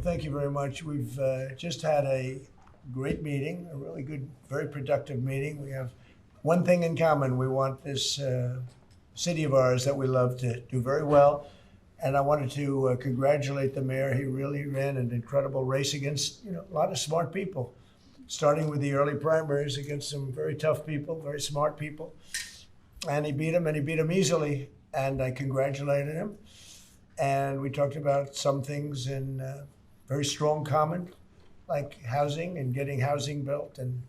thank you very much. We've just had a great meeting, a really good, very productive meeting. We have one thing in common. We want this city of ours that we love to do very well. And I wanted to congratulate the mayor. He really ran an incredible race against a lot of smart people, starting with the early primaries against some very tough people, very smart people. And he beat them easily. And I congratulated him. And we talked about some things in very strong common, like housing and getting housing built, and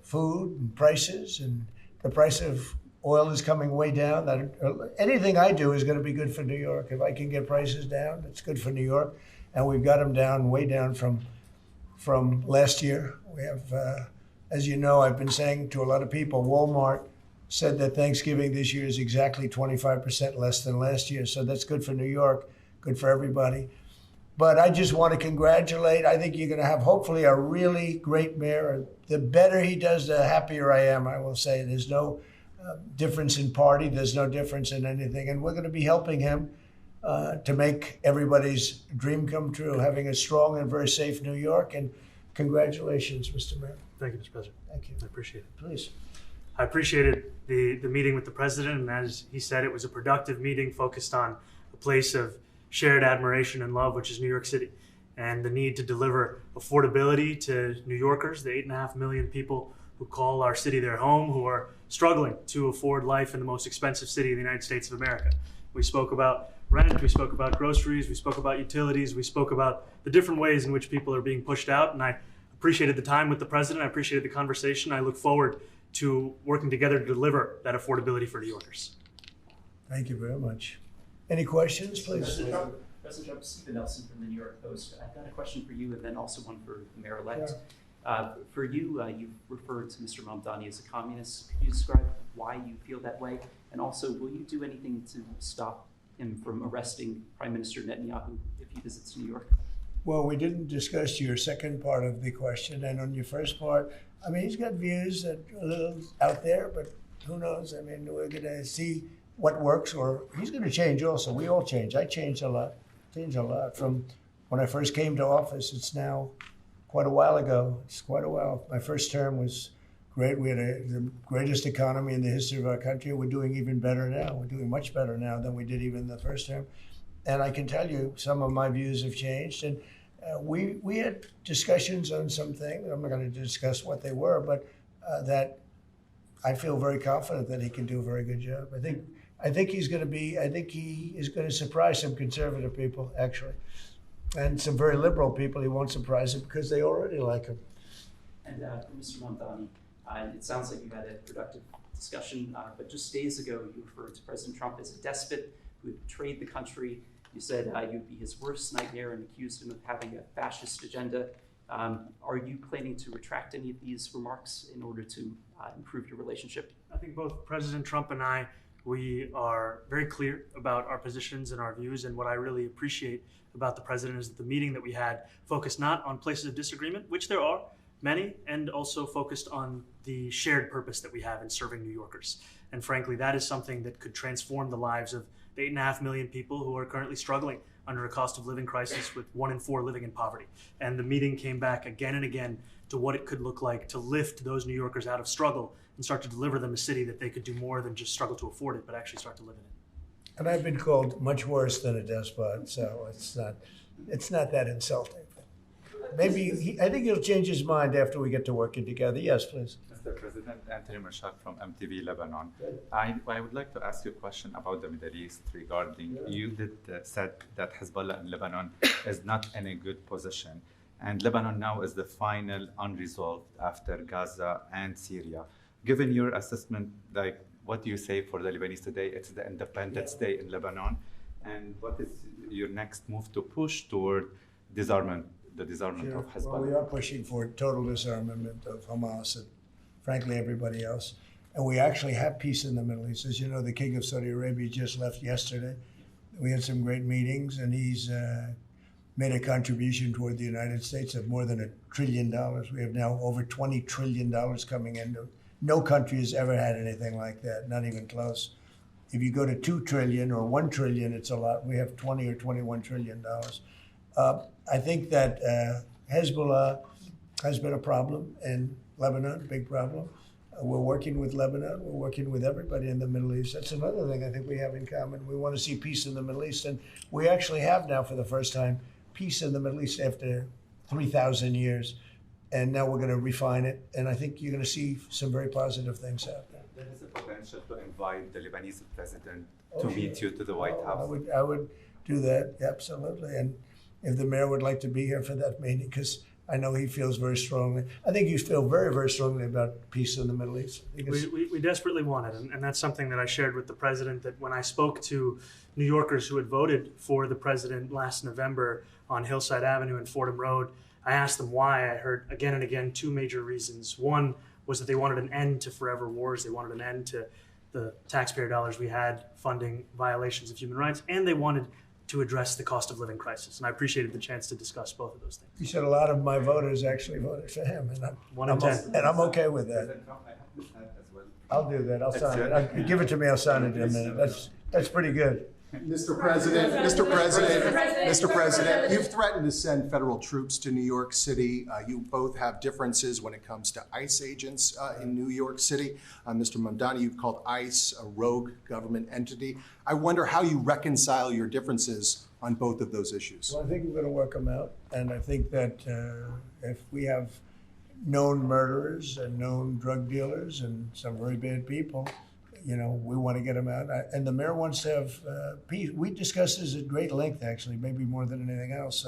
food and prices, and the price of oil is coming way down. Anything I do is going to be good for New York. If I can get prices down, it's good for New York. And we've got them down, way down from last year. We have, as you know, I've been saying to a lot of people, Walmart said that Thanksgiving this year is exactly 25% less than last year. So that's good for New York, good for everybody. But I just want to congratulate. I think you're going to have, hopefully, a really great mayor. The better he does, the happier I am, I will say. There's no difference in party. There's no difference in anything. And we're going to be helping him to make everybody's dream come true, having a strong and very safe New York. And congratulations, Mr. Mayor. Thank you, Mr. President. Thank you. I appreciate it. Please. I appreciated the meeting with the president, and as he said, it was a productive meeting focused on a place of shared admiration and love, which is New York City, and the need to deliver affordability to New Yorkers, the 8.5 million people who call our city their home, who are struggling to afford life in the most expensive city in the United States of America. We spoke about rent, we spoke about groceries, we spoke about utilities, we spoke about the different ways in which people are being pushed out, and I appreciated the time with the president, I appreciated the conversation. I look forward to working together to deliver that affordability for New Yorkers. Thank you very much. Any questions, please? President Trump, Stephen Nelson from the New York Post. I've got a question for you and then also one for the mayor-elect. Sure. For you, you've referred to Mr. Mamdani as a communist. Could you describe why you feel that way? And also, will you do anything to stop him from arresting Prime Minister Netanyahu if he visits New York? Well, we didn't discuss your second part of the question. And on your first part, I mean, he's got views that are a little out there, but who knows? I mean, we're going to see what works, or he's going to change also. We all change. I changed a lot. From when I first came to office. It's now quite a while ago. It's quite a while. My first term was great. We had the greatest economy in the history of our country. We're doing even better now. We're doing much better now than we did even the first term. And I can tell you some of my views have changed. And we had discussions on some things. I'm not going to discuss what they were, but that I feel very confident that he can do a very good job. I think he is going to surprise some conservative people, actually, and some very liberal people. He won't surprise them because they already like him. And for Mr. Mamdani, it sounds like you had a productive discussion, but just days ago you referred to President Trump as a despot who had betrayed the country. You said you'd be his worst nightmare and accused him of having a fascist agenda. Are you planning to retract any of these remarks in order to improve your relationship? I think both President Trump and I, we are very clear about our positions and our views. And what I really appreciate about the president is that the meeting that we had focused not on places of disagreement, which there are many, and also focused on the shared purpose that we have in serving New Yorkers. And frankly, that is something that could transform the lives of the 8.5 million people who are currently struggling under a cost of living crisis, with 1 in 4 living in poverty. And the meeting came back again and again to what it could look like to lift those New Yorkers out of struggle and start to deliver them a city that they could do more than just struggle to afford it, but actually start to live in it. And I've been called much worse than a despot, so it's not that insulting. Maybe I think he'll change his mind after we get to working together. Yes, please. Mr. President, Anthony Mershak from MTV Lebanon. I would like to ask you a question about the Middle East regarding, you said that Hezbollah in Lebanon is not in a good position. And Lebanon now is the final unresolved after Gaza and Syria. Given your assessment, like, what do you say for the Lebanese today? It's the Independence Day in Lebanon. And what is your next move to push toward disarmament? The disarmament of Hezbollah? Well, we are pushing for total disarmament of Hamas and, frankly, everybody else. And we actually have peace in the Middle East. As you know, the King of Saudi Arabia just left yesterday. We had some great meetings, and he's made a contribution toward the United States of more than $1 trillion. We have now over $20 trillion coming in. No country has ever had anything like that, not even close. If you go to 2 trillion or 1 trillion, it's a lot. We have 20 or $21 trillion. I think that Hezbollah has been a problem in Lebanon, a big problem. We're working with Lebanon. We're working with everybody in the Middle East. That's another thing I think we have in common. We want to see peace in the Middle East. And we actually have now, for the first time, peace in the Middle East after 3,000 years. And now we're going to refine it. And I think you're going to see some very positive things happen. There is a potential to invite the Lebanese president to meet you to the White House. I would do that, absolutely. And if the mayor would like to be here for that meeting, because I know he feels very strongly. I think you feel very, very strongly about peace in the Middle East. We desperately want it, and that's something that I shared with the president, that when I spoke to New Yorkers who had voted for the president last November on Hillside Avenue and Fordham Road, I asked them why. I heard again and again two major reasons. One was that they wanted an end to forever wars. They wanted an end to the taxpayer dollars we had funding violations of human rights, and they wanted to address the cost of living crisis. And I appreciated the chance to discuss both of those things. You said a lot of my voters actually voted for him, and I'm okay with that. I'll do that. I'll sign it. Give it to me. I'll sign it in a minute. That's pretty good. Mr. President, you've threatened to send federal troops to New York City. You both have differences when it comes to ICE agents in New York City. Mr. Mamdani, you've called ICE a rogue government entity. I wonder how you reconcile your differences on both of those issues. Well, I think we're going to work them out. And I think that if we have known murderers and known drug dealers and some very bad people, we want to get them out. And the mayor wants to have peace. We discussed this at great length, actually, maybe more than anything else.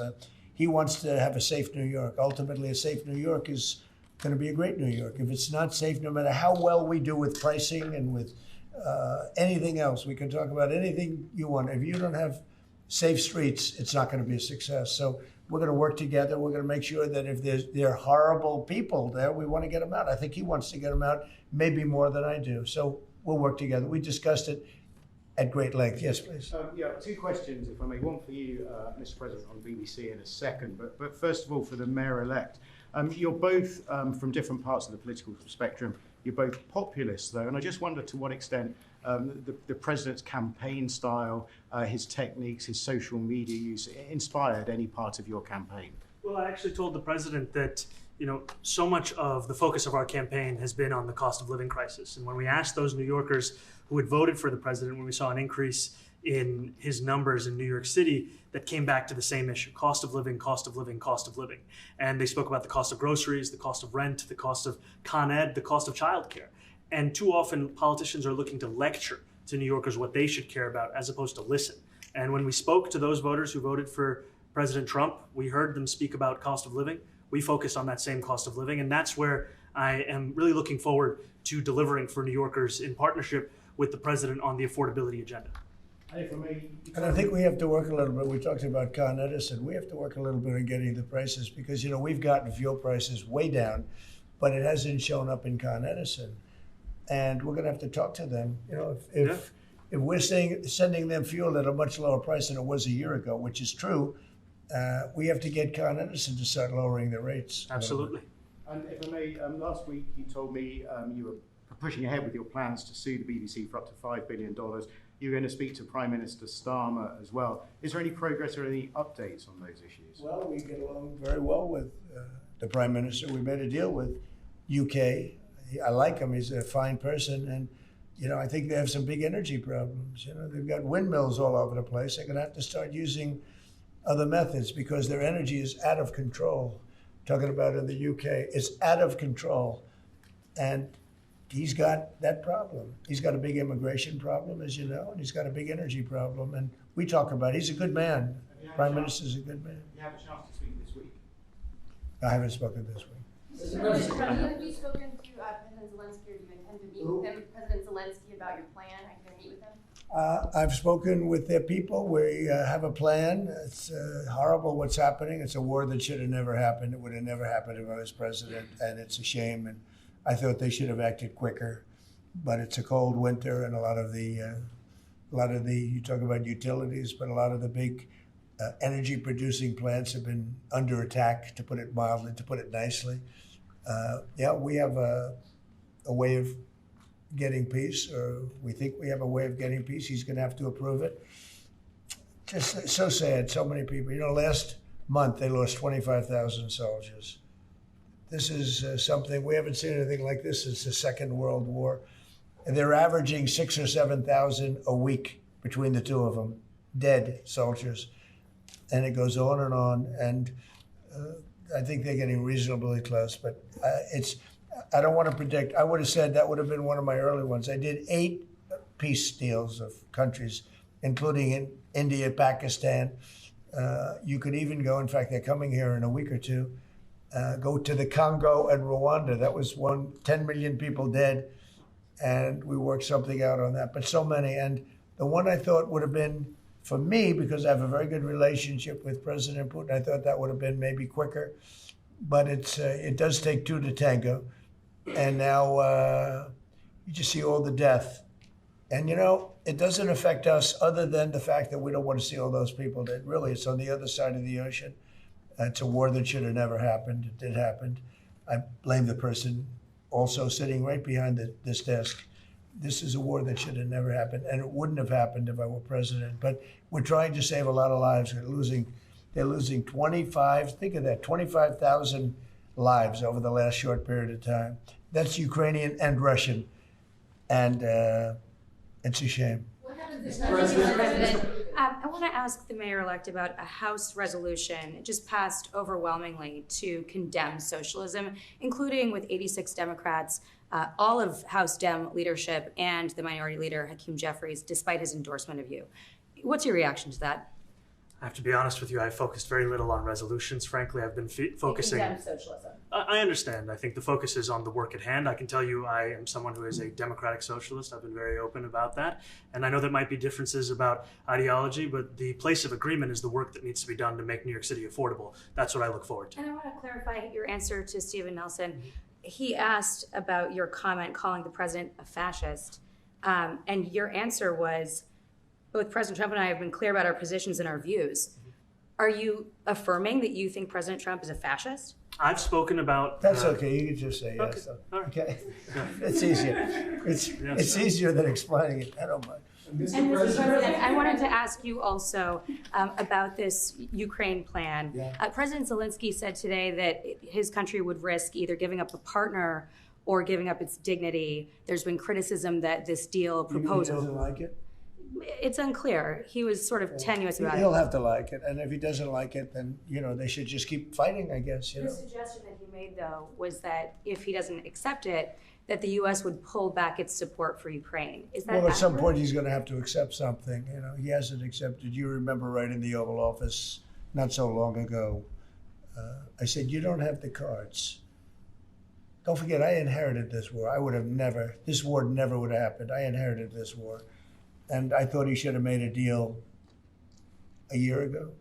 He wants to have a safe New York. Ultimately, a safe New York is going to be a great New York. If it's not safe, no matter how well we do with pricing and with anything else, we can talk about anything you want. If you don't have safe streets, it's not going to be a success. So we're going to work together. We're going to make sure that if there are horrible people there, we want to get them out. I think he wants to get them out maybe more than I do. So we'll work together. We discussed it at great length. Yes, please. Two questions, if I may. One for you, Mr. President, on BBC in a second. But first of all, for the mayor-elect, you're both from different parts of the political spectrum. You're both populists, though, and I just wonder to what extent the president's campaign style, his techniques, his social media use inspired any part of your campaign. Well, I actually told the president that so much of the focus of our campaign has been on the cost of living crisis. And when we asked those New Yorkers who had voted for the president, when we saw an increase in his numbers in New York City, that came back to the same issue: cost of living, cost of living, cost of living. And they spoke about the cost of groceries, the cost of rent, the cost of Con Ed, the cost of childcare. And too often politicians are looking to lecture to New Yorkers what they should care about as opposed to listen. And when we spoke to those voters who voted for President Trump, we heard them speak about cost of living. We focused on that same cost of living, and that's where I am really looking forward to delivering for New Yorkers in partnership with the president on the affordability agenda. And I think we have to work a little bit. We talked about Con Edison. We have to work a little bit on getting the prices because, we've gotten fuel prices way down, but it hasn't shown up in Con Edison. And we're going to have to talk to them. If we're sending them fuel at a much lower price than it was a year ago, which is true, we have to get Con Edison to start lowering the rates. Absolutely. And if I may, last week you told me you were pushing ahead with your plans to sue the BBC for up to $5 billion. You're going to speak to Prime Minister Starmer as well. Is there any progress or any updates on those issues? Well, we get along very well with the Prime Minister. We made a deal with UK. I like him. He's a fine person. And, I think they have some big energy problems. They've got windmills all over the place. They're going to have to start using other methods because their energy is out of control. Talking about in the UK, it's out of control. And he's got that problem. He's got a big immigration problem, as you know, and he's got a big energy problem. And we talk about it. He's a good man. Prime Minister's a good man. You have a chance to speak this week. I haven't spoken this week. Have you spoken to President Zelensky, or do you intend to meet with him, President Zelensky, about your plan? Are you going to meet with him? I've spoken with their people. We have a plan. It's horrible what's happening. It's a war that should have never happened. It would have never happened if I was president, and it's a shame. And I thought they should have acted quicker. But it's a cold winter, and a lot of the you talk about utilities, but a lot of the big energy producing plants have been under attack, to put it mildly, to put it nicely. We have a way of getting peace, or we think we have a way of getting peace. He's going to have to approve it. Just so sad, so many people. month, they lost 25,000 soldiers. This is something, we haven't seen anything like this since the Second World War. And they're averaging 6,000 or 7,000 a week between the two of them, dead soldiers. And it goes on. And I think they're getting reasonably close, but I don't want to predict. I would have said that would have been one of my early ones. I did 8 peace deals of countries, including in India, Pakistan. You could even go, in fact, they're coming here in a week or two, go to the Congo and Rwanda. That was 10 million people dead, and we worked something out on that. But so many. And the one I thought would have been, for me, because I have a very good relationship with President Putin, I thought that would have been maybe quicker. But it does take 2 to tango. And now you just see all the death. And, it doesn't affect us other than the fact that we don't want to see all those people dead. Really, it's on the other side of the ocean. It's a war that should have never happened. It did happen. I blame the person also sitting right behind this desk. This is a war that should have never happened, and it wouldn't have happened if I were president. But we're trying to save a lot of lives. They're losing 25,000 lives over the last short period of time. That's Ukrainian and Russian, and it's a shame. What happens if President? I want to ask the mayor-elect about a House resolution. It just passed overwhelmingly to condemn socialism, including with 86 Democrats, all of House Dem leadership, and the minority leader, Hakeem Jeffries, despite his endorsement of you. What's your reaction to that? I have to be honest with you, I focused very little on resolutions. Frankly, I've been focusing... Condemn socialism. I understand. I think the focus is on the work at hand. I can tell you I am someone who is a democratic socialist. I've been very open about that. And I know there might be differences about ideology, but the place of agreement is the work that needs to be done to make New York City affordable. That's what I look forward to. And I want to clarify your answer to Stephen Nelson. He asked about your comment calling the president a fascist. And your answer was, both President Trump and I have been clear about our positions and our views. Are you affirming that you think President Trump is a fascist? I've spoken about... That's okay. You can just say yes. Okay. All right. Okay. It's easier. It's easier than explaining it. I don't mind. Mr. President, I wanted to ask you also about this Ukraine plan. Yeah. President Zelensky said today that his country would risk either giving up a partner or giving up its dignity. There's been criticism that this deal proposal... He doesn't like it? It's unclear. He was sort of tenuous about it. He'll have to like it. And if he doesn't like it, then, they should just keep fighting, I guess. The suggestion that he made, though, was that if he doesn't accept it, that the U.S. would pull back its support for Ukraine. Is that Well, at some accurate? point, he's going to have to accept something. He hasn't accepted. You remember right in the Oval Office not so long ago, I said, you don't have the cards. Don't forget, I inherited this war. This war never would have happened. I inherited this war. And I thought he should have made a deal a year ago,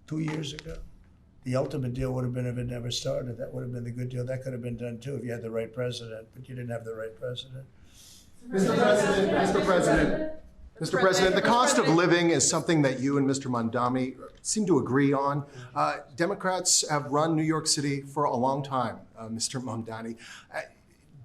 2 years ago. The ultimate deal would have been if it never started. That would have been the good deal. That could have been done too if you had the right president, but you didn't have the right president. Mr. President, the cost of living is something that you and Mr. Mamdani seem to agree on. Democrats have run New York City for a long time, Mr. Mamdani.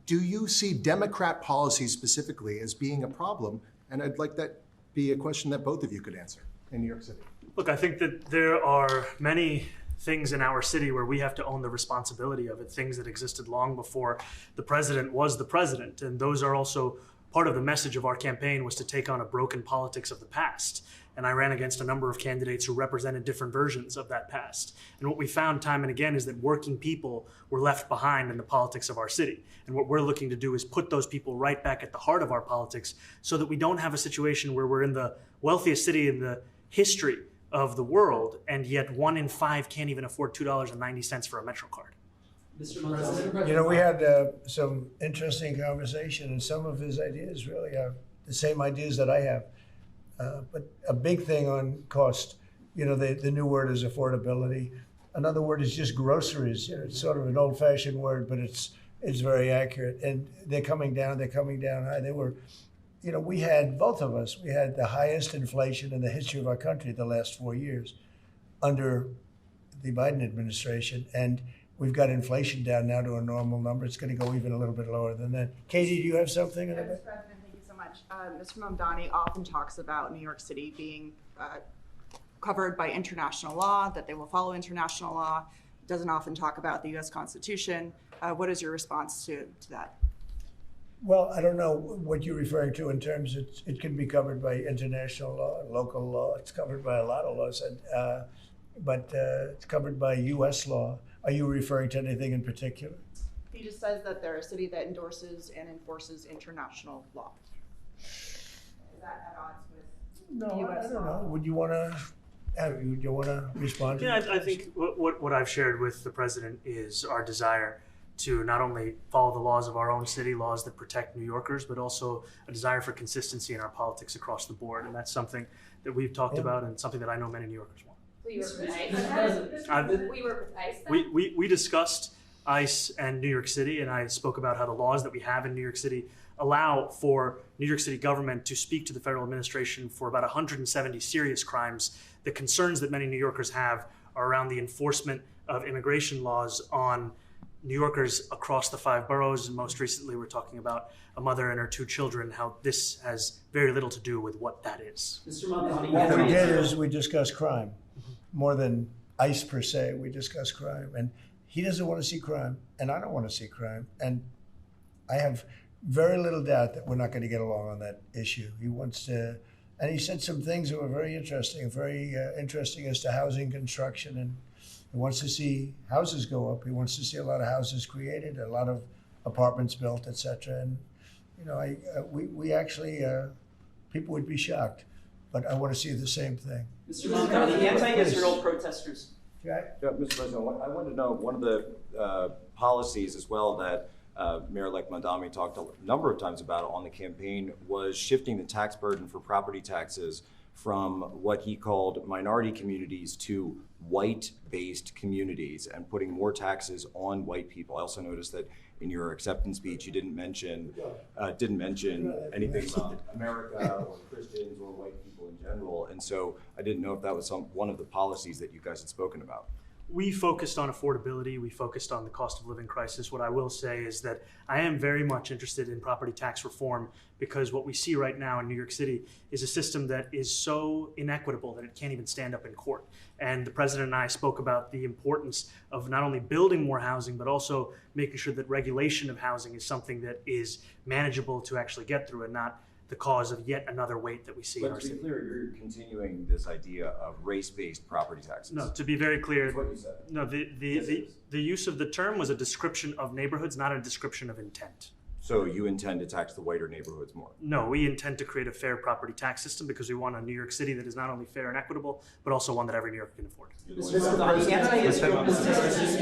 Do you see Democrat policy specifically as being a problem? And I'd like that be a question that both of you could answer in New York City. Look, I think that there are many things in our city where we have to own the responsibility of it, things that existed long before the president was the president. And those are also part of the message of our campaign, was to take on a broken politics of the past. And I ran against a number of candidates who represented different versions of that past. And what we found time and again is that working people were left behind in the politics of our city. And what we're looking to do is put those people right back at the heart of our politics so that we don't have a situation where we're in the wealthiest city in the history of the world, and yet 1 in 5 can't even afford $2.90 for a Metro card. Mr. Mamdani. We had some interesting conversation, and some of his ideas really are the same ideas that I have. But a big thing on cost, the new word is affordability. Another word is just groceries. It's sort of an old-fashioned word, but it's very accurate. And they're coming down high. They were, we had, both of us, we had the highest inflation in the history of our country the last 4 years under the Biden administration. And we've got inflation down now to a normal number. It's going to go even a little bit lower than that. Katie, do you have something? Mr. President, thank you so much. Mr. Mamdani often talks about New York City being covered by international law, that they will follow international law. It doesn't often talk about the U.S. Constitution. What is your response to that? Well, I don't know what you're referring to in terms it can be covered by international law, local law. It's covered by a lot of laws, but it's covered by U.S. law. Are you referring to anything in particular? He just says that they're a city that endorses and enforces international law. Is that at odds with No, US I don't law? know. Would you want to respond to Yeah, that? I think what I've shared with the president is our desire to not only follow the laws of our own city, laws that protect New Yorkers, but also a desire for consistency in our politics across the board. And that's something that we've talked about and something that I know many New Yorkers want. Will you work with ICE? Will you work with ICE then? We discussed ICE and New York City, and I spoke about how the laws that we have in New York City allow for New York City government to speak to the federal administration for about 170 serious crimes. The concerns that many New Yorkers have are around the enforcement of immigration laws on New Yorkers across the 5 boroughs. And most recently, we're talking about a mother and her 2 children, how this has very little to do with what that is. Mr. Mamdani, What we did is we discussed crime. More than ICE per se, we discussed crime. And he doesn't want to see crime, and I don't want to see crime. And I have very little doubt that we're not going to get along on that issue. He wants to, and he said some things that were very interesting as to housing construction. And he wants to see houses go up. He wants to see a lot of houses created, a lot of apartments built, etc. And you know, we actually people would be shocked, but I want to see the same thing. Mr. Mamdani, anti-Israel protesters. Jack? Yeah, Mr. President, I wanted to know one of the policies as well that Mayor-elect Mamdani talked a number of times about on the campaign was shifting the tax burden for property taxes from what he called minority communities to white-based communities and putting more taxes on white people. I also noticed that in your acceptance speech, you didn't mention anything about America or Christians or white people in general. And so I didn't know if that was one of the policies that you guys had spoken about. We focused on affordability. We focused on the cost of living crisis. What I will say is that I am very much interested in property tax reform because what we see right now in New York City is a system that is so inequitable that it can't even stand up in court. And the president and I spoke about the importance of not only building more housing, but also making sure that regulation of housing is something that is manageable to actually get through and not the cause of yet another weight that we see in our But to be city. clear, you're continuing this idea of race-based property taxes. No, to be very clear, That's what you said. no, the use of the term was a description of neighborhoods, not a description of intent. So you intend to tax the whiter neighborhoods more? No, we intend to create a fair property tax system because we want a New York City that is not only fair and equitable, but also one that every New Yorker can afford. Mr. Mamdani, anti-Israel protesters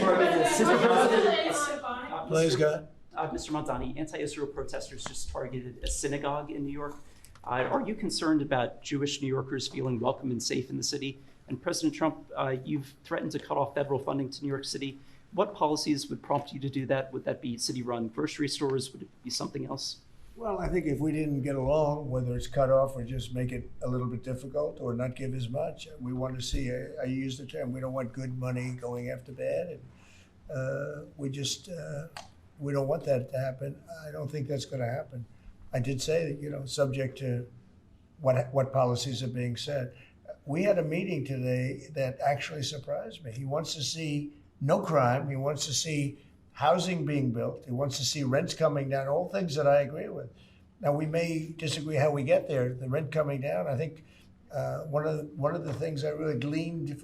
Please, God. Mr. Mamdani, anti-Israel protesters just targeted a synagogue in New York. Are you concerned about Jewish New Yorkers feeling welcome and safe in the city? And President Trump, you've threatened to cut off federal funding to New York City. What policies would prompt you to do that? Would that be city-run grocery stores? Would it be something else? Well, I think if we didn't get along, whether it's cut off or just make it a little bit difficult or not give as much, we want to see, I use the term, we don't want good money going after bad. And we don't want that to happen. I don't think that's going to happen. I did say that, you know, subject to what policies are being said. We had a meeting today that actually surprised me. He wants to see no crime. He wants to see housing being built. He wants to see rents coming down, all things that I agree with. Now, we may disagree how we get there. The rent coming down, I think one of the things I really gleaned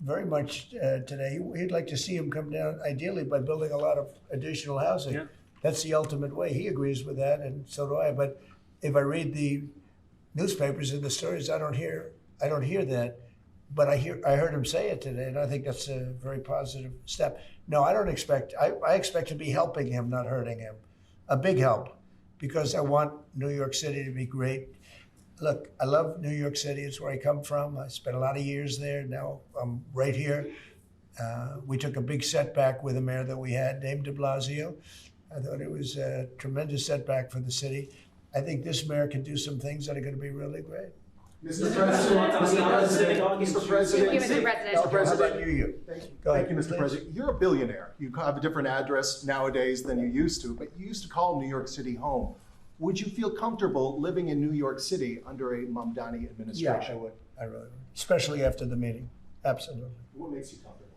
very much today, he'd like to see him come down, ideally, by building a lot of additional housing. Yeah. That's the ultimate way. He agrees with that, and so do I. But if I read the newspapers and the stories, I don't hear that. But I heard him say it today, and I think that's a very positive step. No, I don't expect. I expect to be helping him, not hurting him. A big help, because I want New York City to be great. Look, I love New York City. It's where I come from. I spent a lot of years there. Now I'm right here. We took a big setback with the mayor that we had, named de Blasio. I thought it was a tremendous setback for the city. I think this mayor can do some things that are going to be really great. Mr. President, Mr. President, Give it to the president. How about you? Thank you, Mr. President. You're a billionaire. You have a different address nowadays than you used to, but you used to call New York City home. Would you feel comfortable living in New York City under a Mamdani administration? Yeah, I would. I really would, especially after the meeting. Absolutely. What makes you comfortable?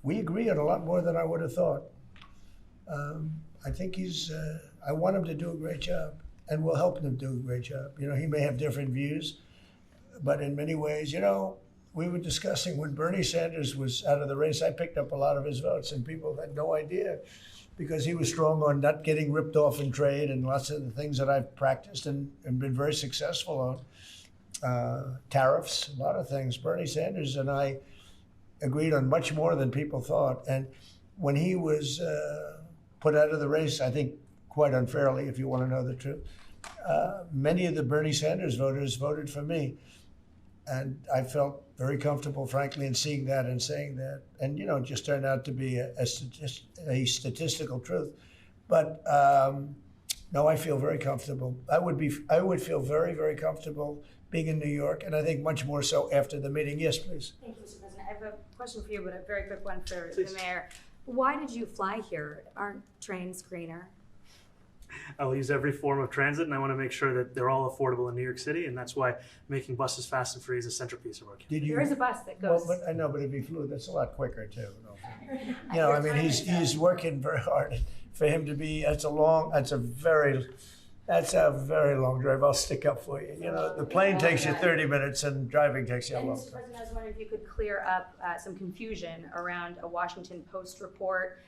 We agree on a lot more than I would have thought. I think I want him to do a great job, and we'll help him do a great job. You know, he may have different views, but in many ways, you know, we were discussing when Bernie Sanders was out of the race, I picked up a lot of his votes, and people had no idea because he was strong on not getting ripped off in trade and lots of the things that I've practiced and been very successful on. Tariffs, a lot of things. Bernie Sanders and I agreed on much more than people thought. And when he was put out of the race, I think quite unfairly, if you want to know the truth, many of the Bernie Sanders voters voted for me. And I felt very comfortable, frankly, in seeing that and saying that. And, you know, it just turned out to be a statistical truth. But no, I feel very comfortable. I would feel very, very comfortable being in New York, and I think much more so after the meeting. Yes, please. Thank you, Mr. President. I have a question for you, but a very quick one for the mayor. Why did you fly here? Aren't trains greener? I'll use every form of transit, and I want to make sure that they're all affordable in New York City, and that's why making buses fast and free is a centerpiece of our campaign. There is a bus that goes. Well, but I know, but if he flew, that's a lot quicker too. You know, I mean, he's working very hard. For him to be, that's a very long drive. I'll stick up for you. You know, the plane takes you 30 minutes, and driving takes you a long Mr. time. President, I was wondering if you could clear up some confusion around a Washington Post report.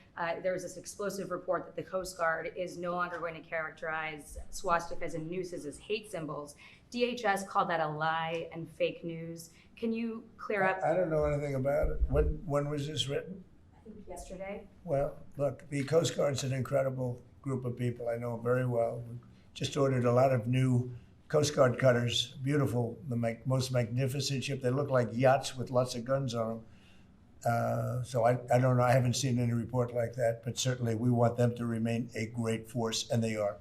There was this explosive report that the Coast Guard is no longer going to characterize swastikas and nooses as hate symbols. DHS called that a lie and fake news. Can you clear up? I don't know anything about it. When was this written? I think yesterday. Well, look, the Coast Guard's an incredible group of people. I know them very well. We just ordered a lot of new Coast Guard cutters, beautiful, the most magnificent ship. They look like yachts with lots of guns on them. So I don't know. I haven't seen any report like that, but certainly we want them to remain a great force, and they are.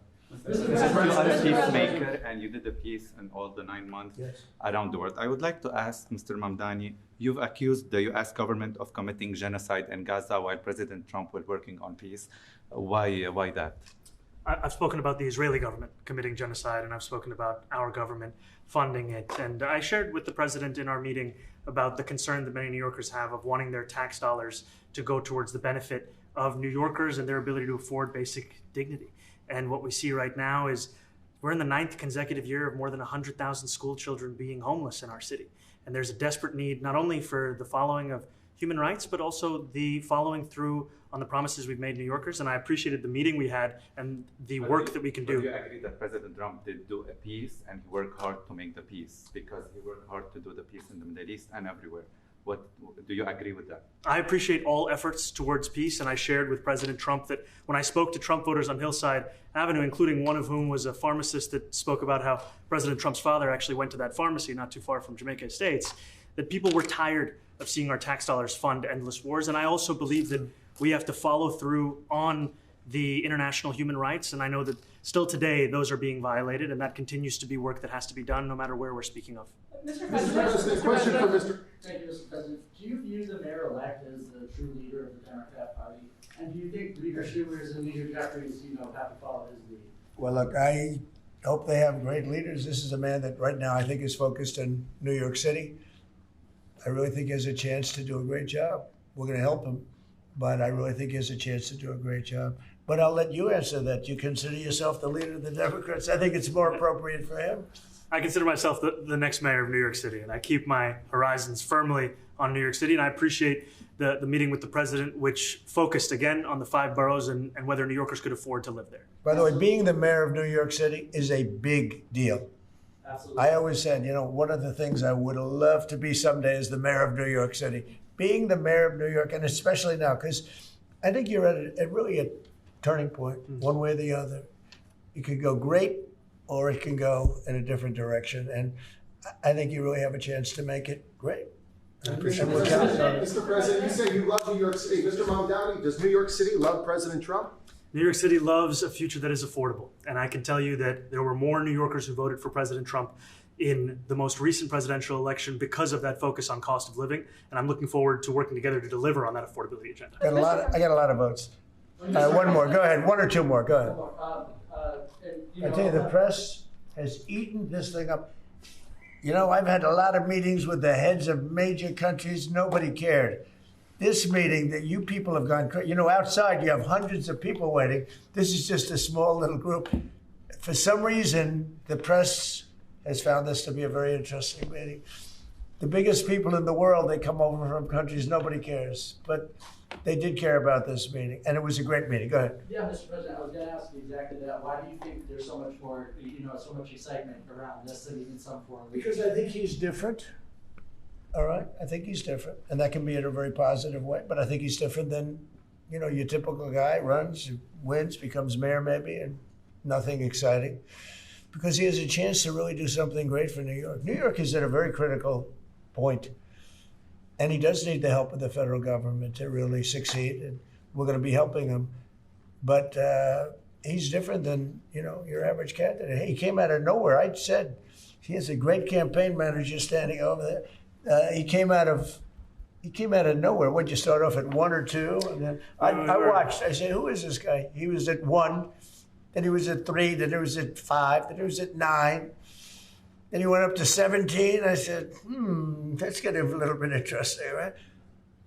You are a peacemaker, and you did the peace in all the 9 months around the world. I would like to ask Mr. Mamdani, you've accused the U.S. government of committing genocide in Gaza while President Trump was working on peace. Why that? I've spoken about the Israeli government committing genocide, and I've spoken about our government funding it. And I shared with the president in our meeting about the concern that many New Yorkers have of wanting their tax dollars to go towards the benefit of New Yorkers and their ability to afford basic dignity. And what we see right now is we're in the 9th consecutive year of more than 100,000 school children being homeless in our city. And there's a desperate need not only for the following of human rights, but also the following through on the promises we've made New Yorkers. And I appreciated the meeting we had and the work that we can do. Do you agree that President Trump did do a peace and he worked hard to make the peace because he worked hard to do the peace in the Middle East and everywhere? What do you agree with that? I appreciate all efforts towards peace, and I shared with President Trump that when I spoke to Trump voters on Hillside Avenue, including one of whom was a pharmacist that spoke about how President Trump's father actually went to that pharmacy not too far from Jamaica Estates, that people were tired of seeing our tax dollars fund endless wars. And I also believe that we have to follow through on the international human rights. And I know that still today those are being violated, and that continues to be work that has to be done no matter where we're speaking of. Mr. President, question for Mr. Thank you, Mr. President. Do you view the mayor-elect as the true leader of the Democrat Party? And do you think Leader Schumer's and Leader Jeffries, have to follow his lead? Well, look, I hope they have great leaders. This is a man that right now I think is focused in New York City. I really think he has a chance to do a great job. We're going to help him, but I really think he has a chance to do a great job. But I'll let you answer that. You consider yourself the leader of the Democrats. I think it's more appropriate for him. I consider myself the next mayor of New York City, and I keep my horizons firmly on New York City. And I appreciate the meeting with the president, which focused again on the 5 boroughs and whether New Yorkers could afford to live there. By the way, being the mayor of New York City is a big deal. Absolutely. I always said, one of the things I would love to be someday is the mayor of New York City. Being the mayor of New York, and especially now, because I think you're at really a turning point, one way or the other. It could go great, or it can go in a different direction. And I think you really have a chance to make it great. Mr. President, you say you love New York City. Mr. Mamdani, does New York City love President Trump? New York City loves a future that is affordable. And I can tell you that there were more New Yorkers who voted for President Trump in the most recent presidential election because of that focus on cost of living. And I'm looking forward to working together to deliver on that affordability agenda. I got a lot of votes. One more. Go ahead. 1 or 2 more. Go ahead. I tell you, the press has eaten this thing up. You know, I've had a lot of meetings with the heads of major countries. Nobody cared. This meeting that you people have gone, you know, outside you have hundreds of people waiting. This is just a small little group. For some reason, the press has found this to be a very interesting meeting. The biggest people in the world, they come over from countries nobody cares. But they did care about this meeting, and it was a great meeting. Go ahead. Yeah, Mr. President, I was going to ask you exactly that. Why do you think there's so much more, so much excitement around this city than some foreign leaders? Because I think he's different. All right, I think he's different, and that can be in a very positive way. But I think he's different than, your typical guy runs, wins, becomes mayor maybe, and nothing exciting. Because he has a chance to really do something great for New York. New York is at a very critical point, and he does need the help of the federal government to really succeed, and we're going to be helping him. But he's different than, your average candidate. He came out of nowhere. I said he has a great campaign manager standing over there. He came out of nowhere. Would you start off at 1 or 2? And then I watched. I said, who is this guy? He was at 1, then he was at 3, then he was at 5, then he was at 9. Then he went up to 17. I said, that's getting a little bit interesting, right?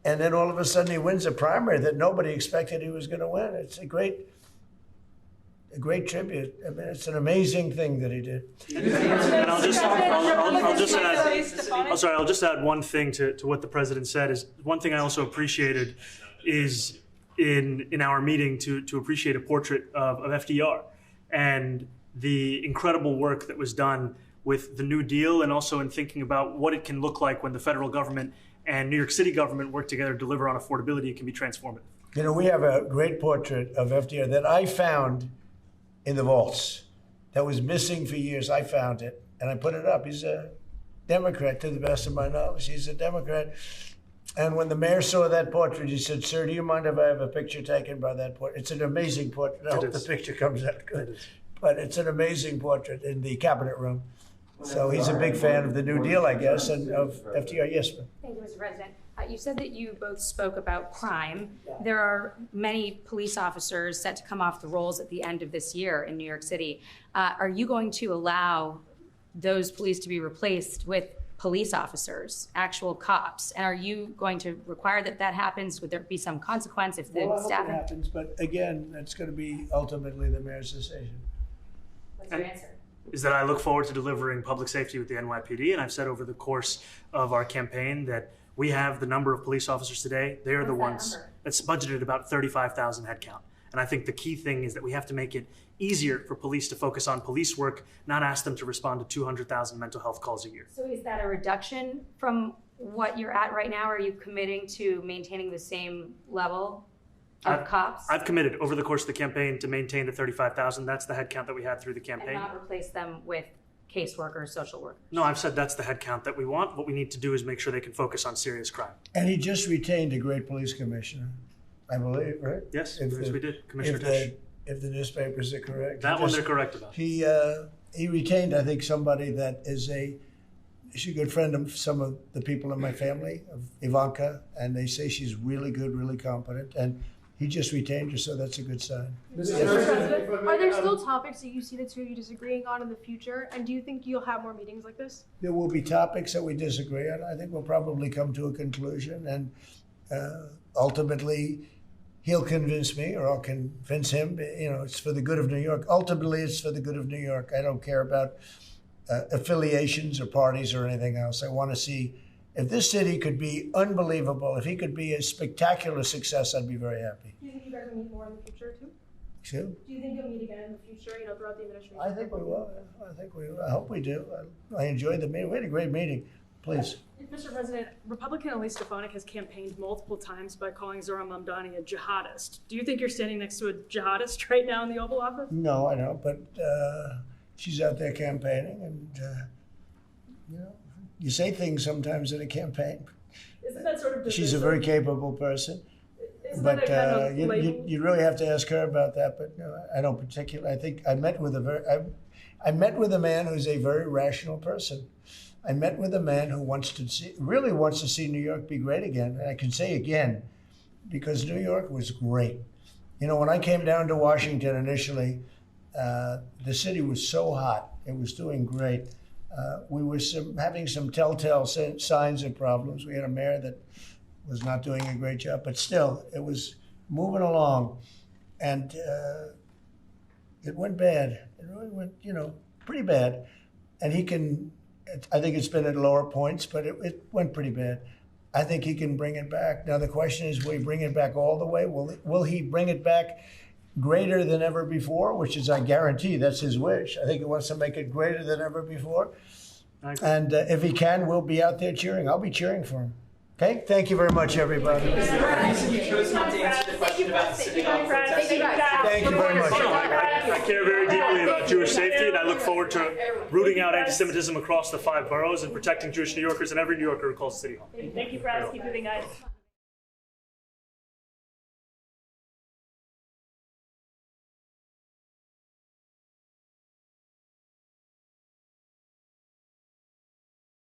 And then all of a sudden he wins a primary that nobody expected he was going to win. It's a great tribute. I mean, it's an amazing thing that he did. And I'll just add one thing to what the president said. Is one thing I also appreciated is in our meeting to appreciate a portrait of FDR and the incredible work that was done with the New Deal, and also in thinking about what it can look like when the federal government and New York City government work together to deliver on affordability. It can be transformative. We have a great portrait of FDR that I found in the vaults that was missing for years. I found it, and I put it up. He's a Democrat, to the best of my knowledge. He's a Democrat. And when the mayor saw that portrait, he said, "Sir, do you mind if I have a picture taken by that portrait?" It's an amazing portrait. I hope the picture comes out good. But it's an amazing portrait in the cabinet room. So he's a big fan of the New Deal, I guess, and of FDR. Yes, ma'am. Thank you, Mr. President. You said that you both spoke about crime. There are many police officers set to come off the rolls at the end of this year in New York City. Are you going to allow those police to be replaced with police officers, actual cops? And are you going to require that happens? Would there be some consequence if the Well, I hope staff... it happens, but again, that's going to be ultimately the mayor's decision. What's your answer? Is that I look forward to delivering public safety with the NYPD, and I've said over the course of our campaign that we have the number of police officers today. They are the ones that's budgeted about 35,000 headcount. And I think the key thing is that we have to make it easier for police to focus on police work, not ask them to respond to 200,000 mental health calls a year. So is that a reduction from what you're at right now? Are you committing to maintaining the same level of cops? I've committed over the course of the campaign to maintain the 35,000. That's the headcount that we had through the campaign. And not replace them with caseworkers, social workers? No, I've said that's the headcount that we want. What we need to do is make sure they can focus on serious crime. And he just retained a great police commissioner, I believe, right? Yes, we did. Commissioner Tisch. If the newspapers are correct. That one they're correct about. He retained, I think, somebody that is she's a good friend of some of the people in my family, of Ivanka, and they say she's really good, really competent, and he just retained her, so that's a good sign. Mr. President, are there still topics that you see the two of you disagreeing on in the future? And do you think you'll have more meetings like this? There will be topics that we disagree on. I think we'll probably come to a conclusion, and ultimately he'll convince me or I'll convince him. It's for the good of New York. Ultimately, it's for the good of New York. I don't care about affiliations or parties or anything else. I want to see if this city could be unbelievable, if he could be a spectacular success, I'd be very happy. Do you think you guys will meet more in the future too? Sure. Do you think you'll meet again in the future, throughout the administration? I think we will. I hope we do. I enjoyed the meeting. We had a great meeting. Please. Mr. President, Republican Elise Stefanik has campaigned multiple times by calling Zohran Mamdani a jihadist. Do you think you're standing next to a jihadist right now in the Oval Office? No, I don't. But she's out there campaigning, and you say things sometimes in a campaign. Isn't that sort of divisive? She's a very capable person. Isn't But that a kind of label? you really have to ask her about that. But no, I don't particularly. I think I met with a man who's a very rational person. I met with a man who really wants to see New York be great again. And I can say again, because New York was great. When I came down to Washington initially, the city was so hot. It was doing great. We were having some telltale signs of problems. We had a mayor that was not doing a great job, but still, it was moving along. And it went bad. It really went, pretty bad. And I think it's been at lower points, but it went pretty bad. I think he can bring it back. Now, the question is, will he bring it back all the way? Will he bring it back greater than ever before, which is, I guarantee, that's his wish. I think he wants to make it greater than ever before. And if he can, we'll be out there cheering. I'll be cheering for him. Okay? Thank you very much, everybody. You chose not to answer the question about the synagogue protest. Thank you very much. I care very deeply about Jewish safety, and I look forward to rooting out anti-Semitism across the 5 boroughs and protecting Jewish New Yorkers and every New Yorker who calls the City Hall. Thank you for asking, moving guys.